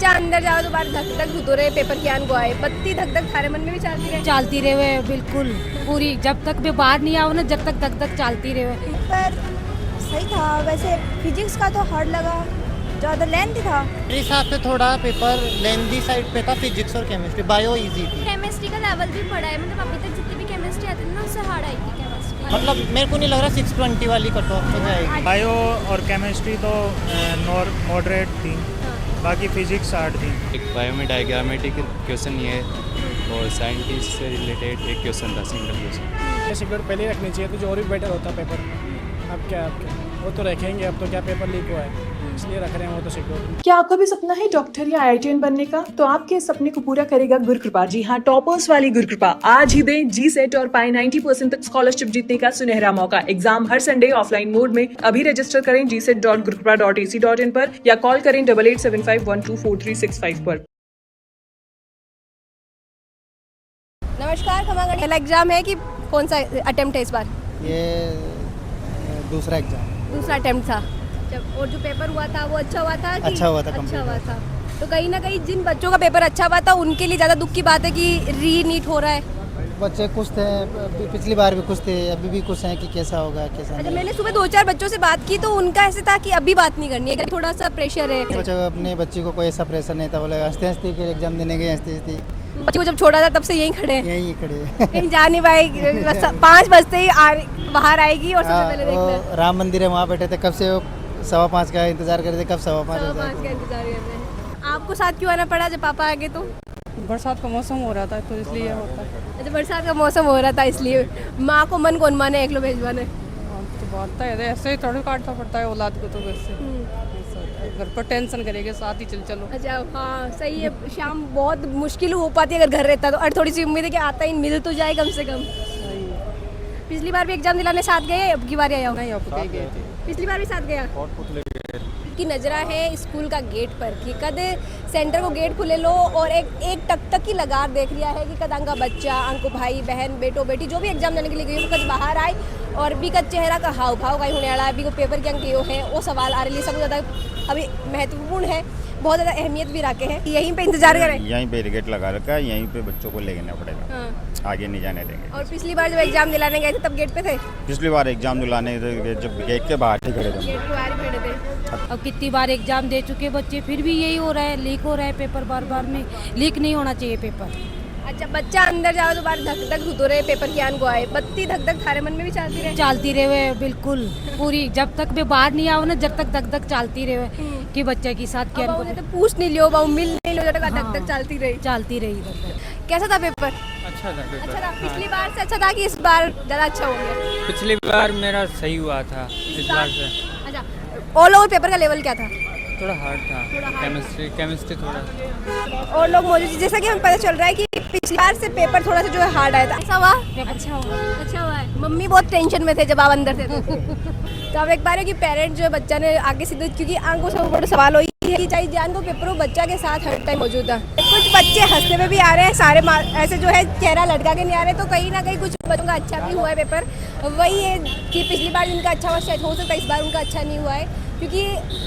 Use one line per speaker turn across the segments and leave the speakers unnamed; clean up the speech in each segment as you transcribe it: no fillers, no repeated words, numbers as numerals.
बच्चा अंदर जाओ तो बाहर धक धक धुतो रहे पेपर क्या को आए बत्ती धक धक थारे मन में भी
चालती रहे बिल्कुल पूरी जब तक भी बाहर नहीं आओ ना जब तक धक धक चालती रहे।
पर सही था वैसे। फिजिक्स का तो हार्ड लगा, ज़्यादा लेंथी था।
मेरे हिसाब से थोड़ा पेपर लेंथी साइड पे था। फिजिक्स और केमिस्ट्री, बायो इजी थी।
केमिस्ट्री का लेवल भी पड़ा है, मतलब अभी तक जितनी भी केमिस्ट्री आती थी ना उससे हार्ड आई थी केमिस्ट्री।
मतलब मेरे को नहीं लग रहा 620 वाली कट ऑफ हो जाएगी।
बायो और केमिस्ट्री तो मॉडरेट थी, बाकी फिजिक्स हार्ड थी।
एक बायो में डायग्रामेटिक क्वेश्चन ये है और साइंटिस्ट से रिलेटेड एक क्वेश्चन था, सिंगल क्वेश्चन।
सिक्योर पहले ही रखनी चाहिए तो जो और भी बेटर होता पेपर। अब क्या वो तो रखेंगे, अब तो क्या पेपर लीक हुआ है इसलिए रख रहे हैं वो तो सिक्योर।
क्या आपका भी सपना है डॉक्टर या IITian बनने का? तो आपके सपने को पूरा करेगा गुरुकृपा। जी हाँ, टॉपर्स वाली गुरुकृपा। आज ही दें GSET और पाई 90% तक स्कॉलरशिप जीतने का सुनहरा मौका। एग्जाम हर संडे ऑफलाइन मोड में। अभी रजिस्टर करें gset.gurukrupa.ac.in पर या कॉल करें 8875124365 पर।
नमस्कार खमागढ़, पहला एग्जाम है कि कौन सा अटेम्प्ट है इस बार?
ये दूसरा एग्जाम,
दूसरा अटेम्प्ट था। जब और जो पेपर हुआ था वो अच्छा हुआ था कि
अच्छा हुआ था,
अच्छा हुआ था। तो कहीं ना कहीं जिन बच्चों का पेपर अच्छा हुआ था उनके लिए ज़्यादा दुख की बात है कि री नीट हो रहा है।
बच्चे खुश थे, पिछली बार भी खुश थे, अभी भी खुश हैं कि कैसा होगा कैसा
अच्छा,
नहीं।
मैंने सुबह 2-4 बच्चों से बात की तो उनका ऐसे था कि अभी बात नहीं करनी है, थोड़ा सा प्रेशर है।
बच्चे अपने बच्ची को कोई ऐसा प्रेशर नहीं था, बोले हंसते हंसते के एग्जाम देने गए, हंसते हंसते
बच्चे को जब छोड़ा था तब से यहीं खड़े हैं,
यहीं खड़े
कहीं जा नहीं पाएगी। 5 बजते ही बाहर आएगी और सबसे पहले देखना है।
राम मंदिर है, वहाँ बैठे थे कब से, 5:15 का इंतजार कर रहे थे, कब 5:15 हो
5:15 का
जाए।
इंतजार कर रहे हैं। आपको साथ क्यों आना पड़ा जब पापा आ गए तो?
बरसात का मौसम हो रहा था तो इसलिए होता है।
अच्छा, बरसात का मौसम हो रहा था इसलिए। माँ को मन कौन माने एक लो भेजवाने।
तो बात है ऐसे ही थोड़ा काटना पड़ता है औलाद को, तो वैसे घर पर टेंशन करेंगे साथ ही चलो।
अच्छा हाँ सही है, शाम बहुत मुश्किल हो पाती है अगर घर रहता तो। और थोड़ी सी उम्मीद है कि आता ही मिल तो जाए कम से कम। पिछली बार भी एग्जाम दिलाने साथ गए, अब की बार आया
नहीं, अब गए थे।
पिछली बार भी साथ गया। की नजरा है स्कूल का गेट पर कि कद सेंटर को गेट खुले लो और एक टक तक की लगार देख लिया है कि कद अंका बच्चा, अंको भाई बहन, बेटो बेटी जो भी एग्जाम देने के लिए गई वो कद बाहर आए और भी कद चेहरा का हाव भाव का होने वाला है। अभी को पेपर के अंक यो है वो सवाल आ रही सब ज़्यादा अभी महत्वपूर्ण है, बहुत ज़्यादा अहमियत भी रखे हैं। यहीं पे इंतजार करें,
यहीं पे बैरिकेड लगा रखा है, यहीं पे बच्चों को ले जाना पड़ेगा।
हाँ।
आगे नहीं जाने देंगे।
और पिछली बार जब एग्जाम दिलाने गए थे तब गेट पे थे?
पिछली बार एग्जाम दिलाने जब गेट के बाहर ही खड़े थे।
गेट के बाहर खड़े थे।
अब कितनी बार एग्जाम दे चुके बच्चे, फिर भी यही हो रहा है, लीक हो रहा है पेपर बार बार में। लीक नहीं होना चाहिए पेपर।
अच्छा, बच्चा अंदर जाओ तो बाहर धक धक धुतो रहे पेपर क्या को आए बत्ती धक धक थारे मन में भी
चालती रहे बिल्कुल पूरी जब तक भी बाहर नहीं आओ ना जब तक धक धक चालती रहे कि बच्चे की साथ क्या
तो पूछ नहीं लियो बाऊ मिल नहीं लो जब धक धक चालती रही। कैसा था पेपर?
अच्छा था पेपर।
अच्छा था, पिछली बार से अच्छा था कि इस बार ज़्यादा अच्छा हो गया?
पिछली बार मेरा सही हुआ था, इस बार से।
अच्छा, ऑल ओवर पेपर का लेवल क्या था?
थोड़ा हार्ड था, केमिस्ट्री थोड़ा।
और लोग मौजूद जैसा कि हमें पता चल रहा है कि पिछली बार से पेपर थोड़ा सा जो है हार्ड आया था। ऐसा हुआ? अच्छा हुआ है। मम्मी बहुत टेंशन में थे जब आप अंदर थे तो अब एक बार है कि पेरेंट जो है बच्चा ने आगे सीधे, क्योंकि आंखों से बड़ा सवाल हो है कि चाहिए जान को पेपर बच्चा के साथ हर टाइम मौजूद है। कुछ बच्चे हंसते हुए भी आ रहे हैं, सारे ऐसे जो है चेहरा लटका के नहीं आ रहे, तो कहीं ना कहीं कुछ बच्चों का अच्छा भी हुआ है पेपर। वही है कि पिछली बार जिनका अच्छा हुआ शायद हो सकता है इस बार उनका अच्छा नहीं हुआ है, क्योंकि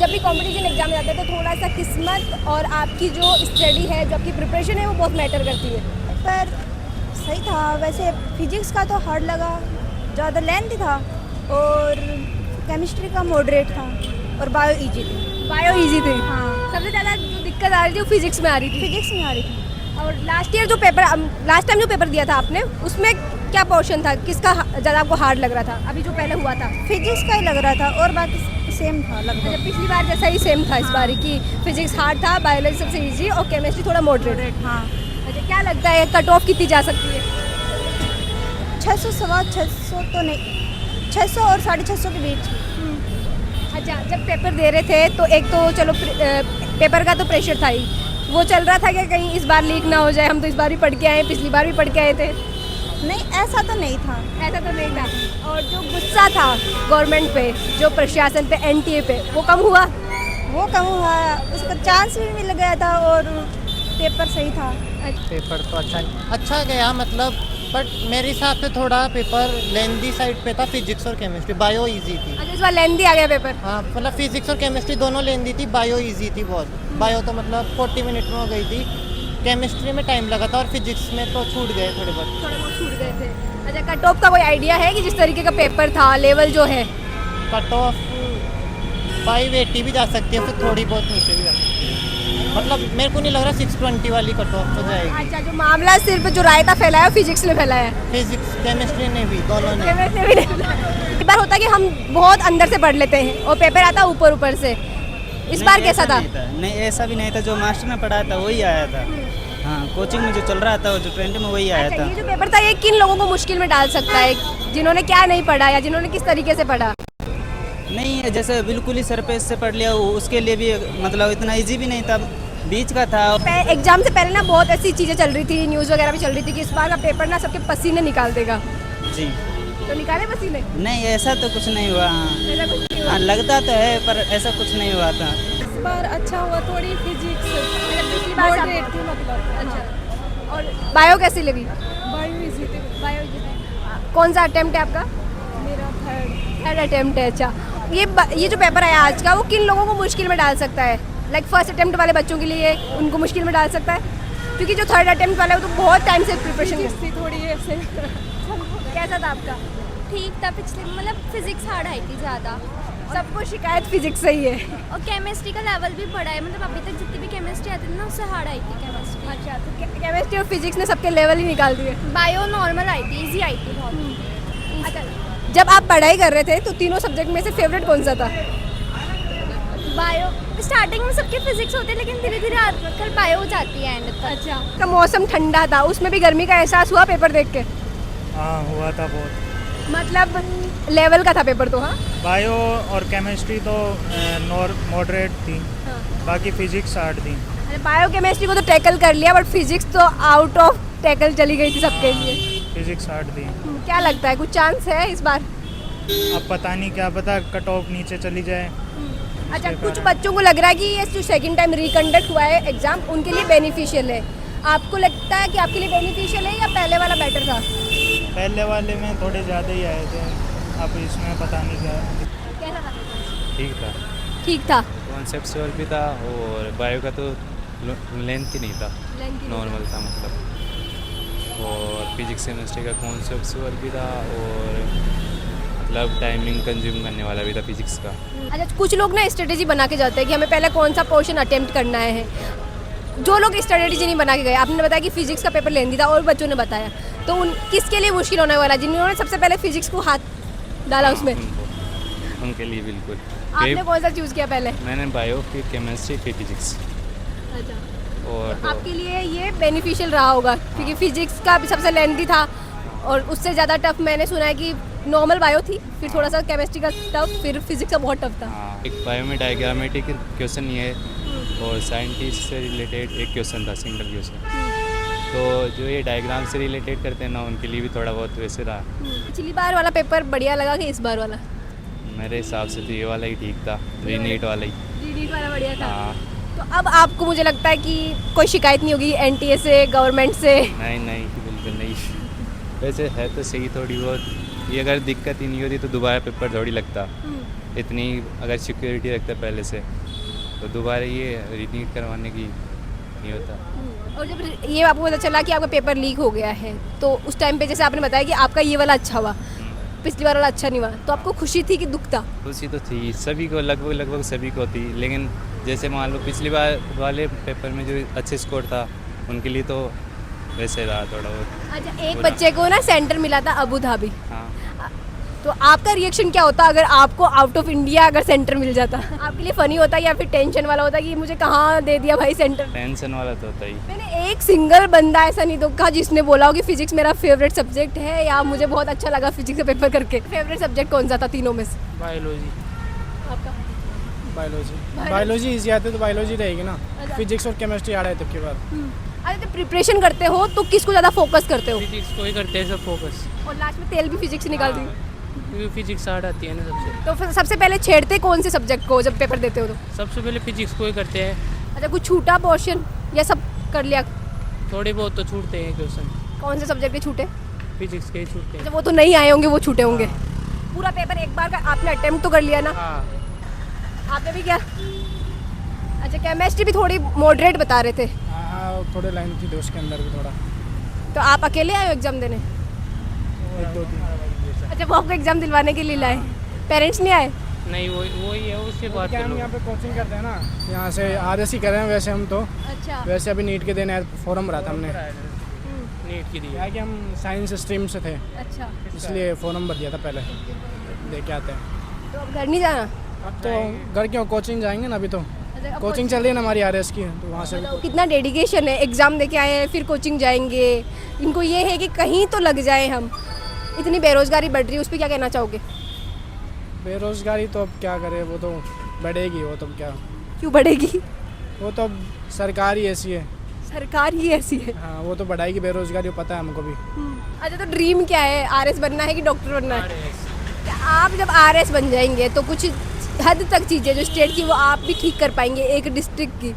जब भी कंपटीशन एग्जाम जाते हैं तो थोड़ा सा किस्मत और आपकी जो स्टडी है, जो आपकी प्रिपरेशन है वो बहुत मैटर करती है।
पर सही था वैसे। फिजिक्स का तो हार्ड लगा, ज़्यादा लेंथी था और केमिस्ट्री का मॉडरेट था और बायो इजी थी। हाँ,
सबसे ज़्यादा जो दिक्कत आ रही थी वो फिजिक्स में आ रही थी।
फिजिक्स में आ रही थी।
और लास्ट टाइम जो पेपर दिया था आपने उसमें क्या पोर्शन था, किसका ज़्यादा आपको हार्ड लग रहा था? अभी जो पहले हुआ था
फिजिक्स का ही लग रहा था और बाकी सेम था लगभग।
अच्छा, पिछली बार जैसा ही सेम था इस बार की फिजिक्स हार्ड था, बायोलॉजी सबसे इजी और केमिस्ट्री थोड़ा मॉडरेट।
हाँ।
अच्छा, क्या लगता है कट ऑफ कितनी जा सकती है?
600 सवा 600 तो नहीं, 600 और 650 के बीच।
अच्छा, जब पेपर दे रहे थे तो एक तो चलो पेपर का तो प्रेशर था ही, वो चल रहा था कि कहीं इस बार लीक ना हो जाए, हम तो इस बार भी पढ़ के आए, पिछली बार भी पढ़ के आए थे।
नहीं, ऐसा तो नहीं था।
और जो गुस्सा था गवर्नमेंट पे, जो प्रशासन पे, NTA पे, वो कम हुआ?
उसका चांस भी मिल गया था और पेपर सही था।
पेपर तो अच्छा गया मतलब, बट मेरे हिसाब से थोड़ा पेपर लेंदी साइड पे था, फिजिक्स और केमिस्ट्री। बायो इजी थी।
अच्छा, इस बार लेंदी आ गया पेपर।
हाँ मतलब फिजिक्स और केमिस्ट्री दोनों लेंदी थी, बायो इजी थी बहुत। बायो तो मतलब 40 मिनट में हो गई थी, केमिस्ट्री में टाइम लगा था और फिजिक्स में तो छूट गए थोड़े बहुत
छूट गए थे। अच्छा, कट ऑफ का कोई आइडिया है कि जिस तरीके का पेपर था, लेवल जो है?
कट ऑफ 580 भी जा सकती है, फिर थोड़ी बहुत नीचे भी जा सकती है। मतलब मेरे को नहीं लग रहा 620 वाली कट ऑफ हो जाएगी।
अच्छा, जो मामला सिर्फ जो रायता फैलाया फिजिक्स ने फैलाया है?
फिजिक्स केमिस्ट्री ने भी, दोनों ने।
केमिस्ट्री भी नहीं फैलाया। एक बार होता है कि हम बहुत अंदर से पढ़ लेते हैं और पेपर आता ऊपर ऊपर से। इस बार कैसा था?
नहीं ऐसा भी नहीं था, जो मास्टर ने पढ़ाया था वही आया था। हाँ, कोचिंग में जो चल रहा था, जो ट्रेंड में वही आया था।
ये जो पेपर था, ये किन लोगों को मुश्किल में डाल सकता है, जिन्होंने क्या नहीं पढ़ा या जिन्होंने किस तरीके से पढ़ा?
नहीं, जैसे बिल्कुल ही सरफेस से पढ़ लिया, उसके लिए भी मतलब इतना इजी भी नहीं था, बीच का था।
एग्जाम से पहले ना बहुत ऐसी चीज़ें चल रही थी, न्यूज़ वगैरह भी चल रही थी कि इस बार का पेपर ना सबके पसीने निकाल देगा।
जी,
तो निकाले पसीने?
नहीं ऐसा तो कुछ नहीं हुआ। हाँ, लगता तो है पर ऐसा कुछ नहीं हुआ था।
इस बार अच्छा हुआ, थोड़ी फिजिक्स
पिछली बार
मॉडरेट थी मतलब।
अच्छा, और बायो कैसी लगी?
बायो इजी थी।
बायो कौन सा अटेम्प्ट है आपका?
मेरा
थर्ड अटेम्प्ट है। अच्छा, ये जो पेपर आया आज का, वो किन लोगों को मुश्किल में डाल सकता है? लाइक फर्स्ट अटेम्प्ट वाले बच्चों के लिए उनको मुश्किल में डाल सकता है, क्योंकि जो थर्ड अटेम्प्ट वाला है वो तो बहुत टाइम से प्रिपरेशन
थी थोड़ी ऐसे।
कैसा था आपका?
ठीक था। पिछले मतलब फिजिक्स हार्ड आई थी ज़्यादा,
सबको शिकायत फिजिक्स से ही है।
और केमिस्ट्री का लेवल भी बढ़ा है, मतलब अभी तक जितनी भी केमिस्ट्री आती थी ना उससे हार्ड आई थी केमिस्ट्री।
अच्छा, तो केमिस्ट्री और फिजिक्स ने सबके लेवल ही निकाल दिए।
बायो नॉर्मल आई थी, इजी आई थी बहुत।
अच्छा, जब आप पढ़ाई कर रहे थे तो तीनों सब्जेक्ट में से फेवरेट कौन सा था?
बायो स्टार्टिंग में सबके फिजिक्स होते हैं, लेकिन धीरे धीरे आजकल बायो हो जाती है एंड तक।
अच्छा, का मौसम ठंडा था, उसमें भी गर्मी का एहसास हुआ पेपर देख के?
हाँ हुआ था बहुत।
मतलब लेवल का था पेपर तो? हाँ,
बायो और केमिस्ट्री तो मॉडरेट थी, बाकी फिजिक्स हार्ड थी।
बायो केमिस्ट्री को तो टैकल कर लिया, बट फिजिक्स तो आउट ऑफ टैकल चली गई थी सबके लिए।
फिजिक्स हार्ड थी।
क्या लगता है, कुछ चांस है इस बार?
अब पता नहीं, क्या पता कट ऑफ नीचे चली जाए।
अच्छा, कुछ बच्चों को लग रहा है कि ये जो सेकंड टाइम रिकंडक्ट हुआ है एग्जाम, उनके लिए बेनिफिशियल है। आपको लगता है कि आपके लिए बेनिफिशियल है या पहले वाला बेटर था?
पहले वाले में थोड़े ज़्यादा ही आए थे, अब इसमें पता नहीं क्या।
कैसा था?
ठीक था,
ठीक था।
कॉन्सेप्चुअल भी था और बायो का तो लेंथ ही नहीं था, नॉर्मल था मतलब। और फिजिक्स केमिस्ट्री का कॉन्सेप्चुअल भी था और मतलब टाइमिंग कंज्यूम करने वाला भी था फिजिक्स का।
अच्छा, कुछ लोग ना स्ट्रेटेजी बना के जाते हैं कि हमें पहले कौन सा पोर्शन अटेम्प्ट करना है। जो लोग स्ट्रेटेजी नहीं बना के गए, आपने बताया कि फिजिक्स का पेपर लेंदी था और बच्चों ने बताया, तो उन किसके लिए मुश्किल होने वाला, जिन्होंने सबसे पहले फिजिक्स को हाथ डाला उसमें?
उनके लिए बिल्कुल।
आपने कौन सा चूज़ किया पहले?
मैंने बायो, फिर केमिस्ट्री, फिर फिजिक्स।
अच्छा,
और
तो आपके लिए ये बेनिफिशियल रहा होगा, क्योंकि फिजिक्स का भी सबसे लेंदी था और उससे ज़्यादा टफ मैंने सुना है कि नॉर्मल बायो थी, फिर थोड़ा सा केमिस्ट्री का टफ, फिर फिजिक्स का बहुत टफ था।
एक बायो में डायग्रामेटिक क्वेश्चन ये है और साइंटिस्ट से रिलेटेड एक क्वेश्चन था, सिंगल क्वेश्चन। तो जो ये डायग्राम से रिलेटेड करते हैं ना, उनके लिए भी थोड़ा बहुत वैसे रहा।
पिछली बार वाला पेपर बढ़िया लगा कि इस बार वाला?
मेरे हिसाब से तो ये वाला ही ठीक था, रीनीट वाला ही।
रीनीट वाला बढ़िया था।
हाँ।
तो अब आपको मुझे लगता है कि कोई शिकायत नहीं होगी एनटीए से, गवर्नमेंट से?
नहीं बिल्कुल नहीं। वैसे है तो सही थोड़ी बहुत, ये अगर दिक्कत ही नहीं होती तो दोबारा पेपर थोड़ी लगता। इतनी अगर सिक्योरिटी रखता पहले से तो दोबारा ये रीनीट करवाने की नहीं होता।
और जब ये आपको पता चला कि आपका पेपर लीक हो गया है, तो उस टाइम पे जैसे आपने बताया कि आपका ये वाला अच्छा हुआ, पिछली बार वाला अच्छा नहीं हुआ, तो आपको खुशी थी कि दुख था?
खुशी तो थी, सभी को लगभग सभी को थी, लेकिन जैसे मान लो पिछली बार वाले पेपर में जो अच्छे स्कोर था उनके लिए तो वैसे रहा थोड़ा बहुत।
अच्छा, एक बच्चे को ना सेंटर मिला था अबू धाबी।
हाँ।
तो आपका रिएक्शन क्या होता अगर आपको आउट ऑफ इंडिया अगर सेंटर मिल जाता? आपके लिए फनी होता या फिर टेंशन वाला होता कि मुझे कहाँ दे दिया भाई सेंटर?
टेंशन वाला तो होता ही।
मैंने एक सिंगल बंदा ऐसा नहीं देखा जिसने बोला हो कि फिजिक्स मेरा फेवरेट सब्जेक्ट है या मुझे बहुत अच्छा लगा फिजिक्स का पेपर करके। फेवरेट सब्जेक्ट कौन सा था तीनों में से?
बायोलॉजी।
आपका?
बायोलॉजी इजी आती है तो बायोलॉजी रहेगी ना। फिजिक्स और केमिस्ट्री आ रहा है तब के बाद।
अरे तो प्रिपरेशन करते हो तो किसको ज़्यादा फोकस करते हो?
फिजिक्स को ही करते हैं सब फोकस,
और लास्ट में तेल भी फिजिक्स निकाल दी?
क्योंकि फिजिक्स हार्ड आती है ना सबसे।
तो फिर सबसे पहले छेड़ते कौन से सब्जेक्ट को जब पेपर देते हो तो?
सबसे पहले फिजिक्स को ही करते हैं।
अच्छा, कुछ छूटा पोर्शन या सब कर लिया?
थोड़े बहुत तो छूटते हैं क्वेश्चन,
कौन से सब्जेक्ट के छूटे?
फिजिक्स के ही छूटते हैं।
अच्छा, वो तो नहीं आए होंगे, वो छूटे होंगे। पूरा पेपर एक बार का आपने अटेम्प्ट तो कर लिया ना?
हाँ।
आपने भी क्या? अच्छा, केमिस्ट्री भी थोड़ी मॉडरेट बता रहे थे।
हाँ थोड़े लाइन थी तो उसके अंदर भी थोड़ा
तो आप अकेले आए हो एग्जाम देने?
1-2-3।
अच्छा, वो आपको एग्जाम दिलवाने के लिए लाए, पेरेंट्स नहीं आए?
नहीं वही है, उसके बाद
क्या हम यहाँ पे कोचिंग करते हैं ना, यहाँ से आरएस ही कर रहे हैं वैसे हम तो।
अच्छा।
वैसे अभी नीट के देने फॉर्म भरा था हमने,
नीट की दी
क्या कि हम साइंस स्ट्रीम से थे,
अच्छा,
इसलिए फॉर्म भर दिया था पहले, दे के आते हैं।
तो अब घर नहीं जाना?
अब तो घर क्यों, कोचिंग जाएंगे ना अभी तो।
अच्छा, अब
कोचिंग चल रही है ना हमारी आरएस की, तो वहाँ से
मतलब कितना डेडिकेशन है, एग्जाम दे के आए हैं फिर कोचिंग जाएंगे। इनको ये है कि कहीं तो लग जाए हम। इतनी बेरोजगारी बढ़ रही है, उस पर क्या कहना चाहोगे?
बेरोजगारी तो अब क्या करे, वो तो बढ़ेगी, वो तो क्या,
क्यों बढ़ेगी?
वो तो अब सरकार ही ऐसी है।
सरकार ही ऐसी है।
हाँ वो तो बढ़ाएगी बेरोजगारी, वो पता है हमको भी।
अच्छा, तो ड्रीम क्या है? आरएस बनना है कि डॉक्टर बनना है? आप जब आरएस बन जाएंगे तो कुछ हद तक चीज़ें जो स्टेट की वो आप भी ठीक कर पाएंगे, एक डिस्ट्रिक्ट की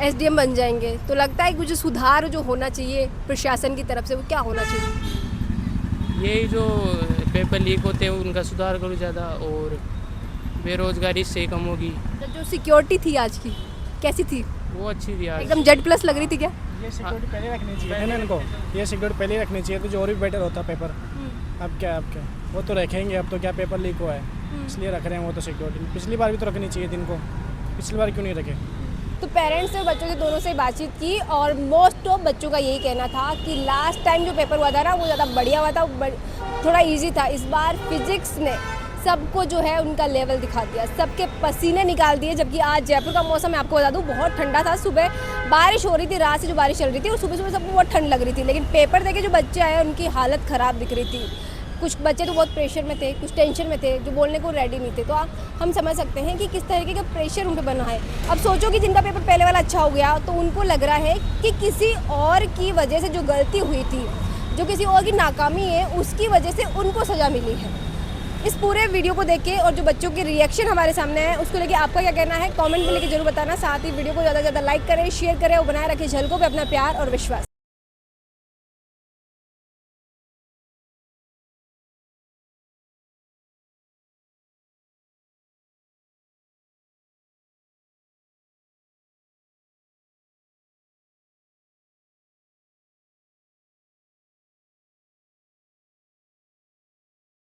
एसडीएम बन जाएंगे, तो लगता है कुछ सुधार जो होना चाहिए प्रशासन की तरफ से, वो क्या होना चाहिए?
यही जो पेपर लीक होते हैं उनका सुधार करो ज़्यादा, और बेरोजगारी इससे कम होगी।
जो सिक्योरिटी थी आज की कैसी थी?
वो अच्छी थी आज।
एकदम जेड प्लस लग रही थी क्या?
ये सिक्योरिटी पहले रखनी चाहिए थी ना इनको, ये सिक्योरिटी पहले रखनी चाहिए तो जो और भी बेटर होता पेपर। अब क्या वो तो रखेंगे, अब तो क्या पेपर लीक हुआ है इसलिए रख रहे हैं वो तो सिक्योरिटी। पिछली बार भी तो रखनी चाहिए थी इनको, पिछली बार क्यों नहीं रखे?
तो पेरेंट्स और बच्चों के दोनों से बातचीत की और मोस्ट ऑफ बच्चों का यही कहना था कि लास्ट टाइम जो पेपर हुआ था ना वो ज़्यादा बढ़िया हुआ था, थोड़ा इजी था। इस बार फिजिक्स ने सबको जो है उनका लेवल दिखा दिया, सबके पसीने निकाल दिए। जबकि आज जयपुर का मौसम मैं आपको बता दूं बहुत ठंडा था, सुबह बारिश हो रही थी, रात से जो बारिश चल रही थी और सुबह सुबह सबको बहुत ठंड लग रही थी। लेकिन पेपर देके जो बच्चे आए उनकी हालत ख़राब दिख रही थी। कुछ बच्चे तो बहुत प्रेशर में थे, कुछ टेंशन में थे, जो बोलने को रेडी नहीं थे। तो हम समझ सकते हैं कि किस तरीके का प्रेशर उन पर बना है। अब सोचो कि जिनका पेपर पहले वाला अच्छा हो गया तो उनको लग रहा है कि किसी और की वजह से जो गलती हुई थी, जो किसी और की नाकामी है, उसकी वजह से उनको सज़ा मिली है। इस पूरे वीडियो को देख के और जो बच्चों के रिएक्शन हमारे सामने है उसको लेके आपका क्या कहना है कमेंट में लेके जरूर बताना। साथ ही वीडियो को ज़्यादा से ज़्यादा लाइक करें, शेयर करें और बनाए रखें झलकों पे अपना प्यार और विश्वास।